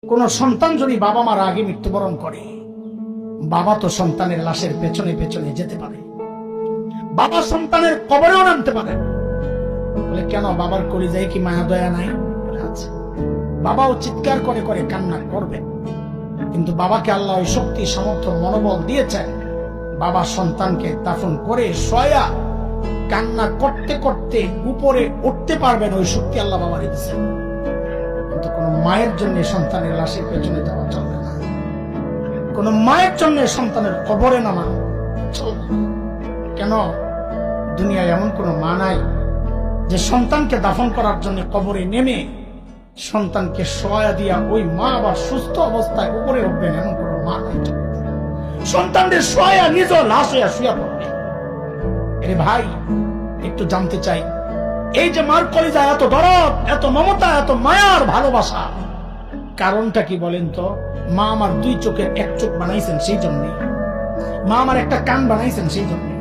কোন সন্তান যদি বাবা মার আগে মৃত্যুবরণ করে, বাবা তো সন্তানের লাশের পেছনে পেছনে যেতে পারে, বাবা সন্তানের কবরেও নামতে পারে। বলে কেন, বাবার কলিজায় কি মায়া দয়া নাই? আছে। বাবাও চিৎকার করে করে কান্না করবে, কিন্তু বাবাকে আল্লাহ ওই শক্তি সামর্থ্য মনোবল দিয়েছেন, বাবা সন্তানকে দাফন করে শোয়া কান্না করতে করতে উপরে উঠতে পারবেন, ওই শক্তি আল্লাহ বাবা দিয়েছেন। কিন্তু কোন মায়ের জন্য সন্তানের লাশের পেছনে যাওয়া চলবে না, কোন মায়ের জন্য সন্তানের কবরে নামা চলবে না। কেন, দুনিয়ায় এমন কোন মা নাই যে সন্তানকে দাফন করার জন্য কবরে নেমে সন্তানকে শোয়া দিয়া ওই মা আবার সুস্থ অবস্থায় উপরে উঠবেন, এমন কোন মা নাই। সন্তানদের শোয়া নিজ লাশ হইয়া শুয়া পড়বে। এরে ভাই, একটু জানতে চাই, এই যে মার কলিজা এত দরদ, এত মমতা, এত মায়ার ভালোবাসা, কারণটা কি বলেন তো? মা আমার দুই চোখের এক চোখ বানাইছেন সেই জন্যে, মা আমার একটা কান বানাইছেন সেই জন্যে,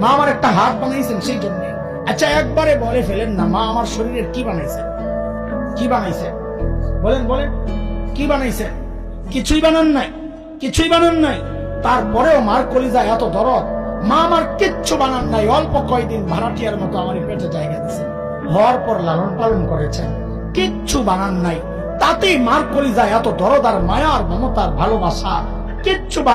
মা আমার একটা হাত বানাইছেন সেই জন্যে। আচ্ছা একবারে বলে ফেলেন না, মা আমার শরীরের কি বানাইছেন? কি বানাইছেন বলেন, বলেন কি বানাইছেন? কিছুই বানান নাই, কিছুই বানান নাই। তারপরেও মার কলিজা এত দরদ, মা আমার কিচ্ছু বানান নাই, অল্প কয়দিন ভাড়াটিয়ার মতো আমার পেটে জায়গা দিয়েছে, হওয়ার পর লালন পালন করেছেন, কিচ্ছু বানান নাই, তাতেই মার কলিজা এত দরদ আর মায়ার মমতার ভালোবাসা, কিচ্ছু